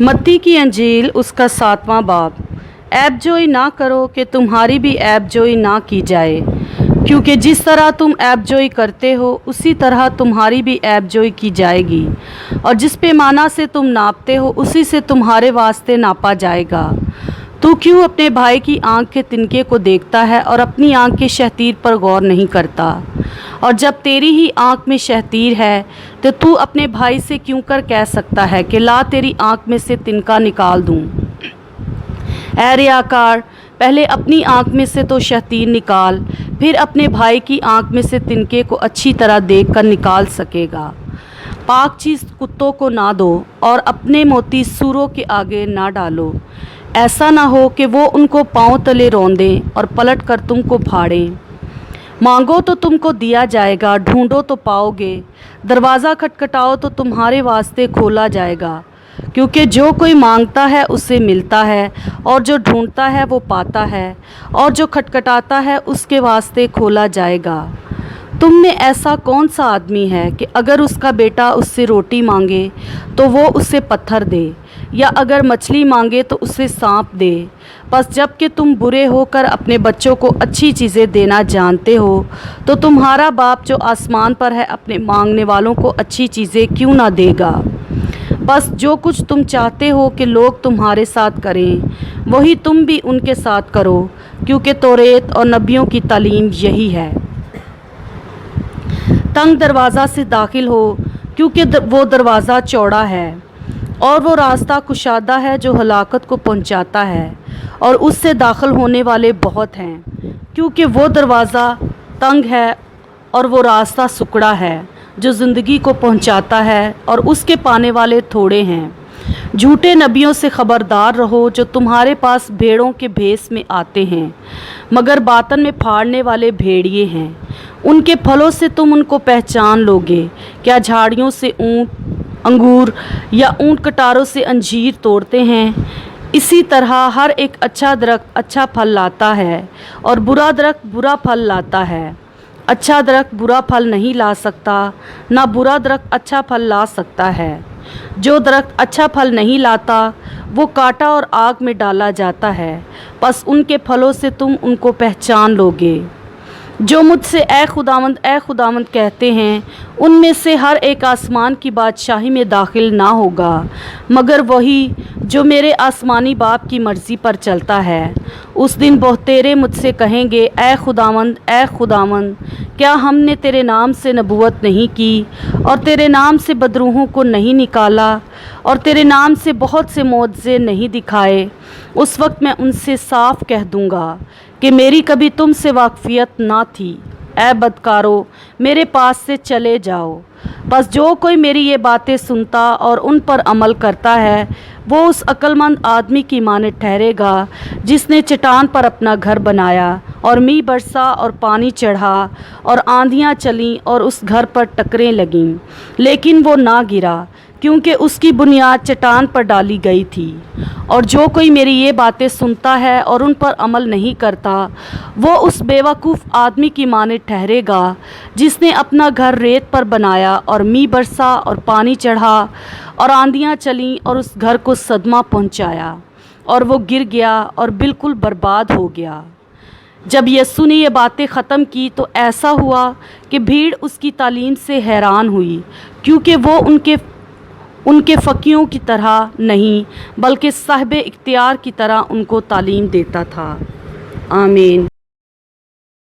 मत्ती की अंजील उसका 7वां बाब। ऐब जोई ना करो कि तुम्हारी भी ऐब जोई ना की जाए, क्योंकि जिस तरह तुम ऐब जोई करते हो उसी तरह तुम्हारी भी ऐब जोई की जाएगी, और जिस पैमाना से तुम नापते हो उसी से तुम्हारे वास्ते नापा जाएगा। तू क्यों अपने भाई की आँख के तिनके को देखता है और अपनी आँख के शहतीर पर गौर नहीं करता? और जब तेरी ही आँख में शहतीर है तो तू अपने भाई से क्यों कर कह सकता है कि ला तेरी आँख में से तिनका निकाल दूँ? ऐ रियाकार, पहले अपनी आँख में से तो शहतीर निकाल, फिर अपने भाई की आँख में से तिनके को अच्छी तरह देख कर निकाल सकेगा। पाक चीज़ कुत्तों को ना दो और अपने मोती सूरों के आगे ना डालो, ऐसा ना हो कि वो उनको पाँव तले रौंदें और पलट कर तुमको फाड़ें। मांगो तो तुमको दिया जाएगा, ढूंढो तो पाओगे, दरवाज़ा खटखटाओ तो तुम्हारे वास्ते खोला जाएगा। क्योंकि जो कोई मांगता है उसे मिलता है, और जो ढूंढता है वो पाता है, और जो खटखटाता है उसके वास्ते खोला जाएगा। तुम में ऐसा कौन सा आदमी है कि अगर उसका बेटा उससे रोटी मांगे तो वो उसे पत्थर दे, या अगर मछली मांगे तो उसे सांप दे? बस जबकि तुम बुरे होकर अपने बच्चों को अच्छी चीज़ें देना जानते हो, तो तुम्हारा बाप जो आसमान पर है अपने मांगने वालों को अच्छी चीज़ें क्यों ना देगा? बस जो कुछ तुम चाहते हो कि लोग तुम्हारे साथ करें वही तुम भी उनके साथ करो, क्योंकि तौरेत और नबियों की तालीम यही है। तंग दरवाज़ा से दाखिल हो, क्योंकि वो दरवाज़ा चौड़ा है और वो रास्ता कुशादा है जो हलाकत को पहुंचाता है, और उससे दाखिल होने वाले बहुत हैं। क्योंकि वो दरवाज़ा तंग है और वो रास्ता सुकड़ा है जो ज़िंदगी को पहुंचाता है, और उसके पाने वाले थोड़े हैं। झूठे नबियों से ख़बरदार रहो जो तुम्हारे पास भेड़ों के भेस में आते हैं, मगर बातन में फाड़ने वाले भेड़िए हैं। उनके फलों से तुम उनको पहचान लोगे। क्या झाड़ियों से ऊँट अंगूर या ऊँट कटारों से अंजीर तोड़ते हैं? इसी तरह हर एक अच्छा दरख्त अच्छा फल लाता है, और बुरा दरख्त बुरा फल लाता है। अच्छा दरख्त बुरा फल नहीं ला सकता, ना बुरा दरख्त अच्छा फल ला सकता है। जो दरख्त अच्छा फल नहीं लाता वो काटा और आग में डाला जाता है। बस उनके फलों से तुम उनको पहचान लोगे। जो मुझसे ए खुदावंद कहते हैं, उनमें से हर एक आसमान की बादशाही में दाखिल ना होगा, मगर वही जो मेरे आसमानी बाप की मर्ज़ी पर चलता है। उस दिन बहुतेरे मुझसे कहेंगे, ए खुदावंद, क्या हमने तेरे नाम से नबूवत नहीं की, और तेरे नाम से बदरूहों को नहीं निकाला, और तेरे नाम से बहुत से मौजज़े नहीं दिखाए? उस वक्त मैं उनसे साफ कह दूँगा कि मेरी कभी तुमसे वाकफियत ना थी। ऐ बदकारो, मेरे पास से चले जाओ। बस जो कोई मेरी ये बातें सुनता और उन पर अमल करता है, वो उस अक्लमंद आदमी की मानद ठहरेगा जिसने चट्टान पर अपना घर बनाया, और मींह बरसा और पानी चढ़ा और आंधियाँ चलीं और उस घर पर टकरें लगीं, लेकिन वो ना गिरा, क्योंकि उसकी बुनियाद चट्टान पर डाली गई थी। और जो कोई मेरी ये बातें सुनता है और उन पर अमल नहीं करता, वो उस बेवकूफ़ आदमी की मानद ठहरेगा जिसने अपना घर रेत पर बनाया, और मींह बरसा और पानी चढ़ा और आंधियाँ चलीं और उस घर को सदमा पहुंचाया, और वो गिर गया और बिल्कुल बर्बाद हो गया। जब यीशु ने ये बातें ख़त्म की तो ऐसा हुआ कि भीड़ उसकी तालीम से हैरान हुई, क्योंकि वो उनके फ़कीयों की तरह नहीं बल्कि साहिब इख्तियार की तरह उनको तालीम देता था। आमीन।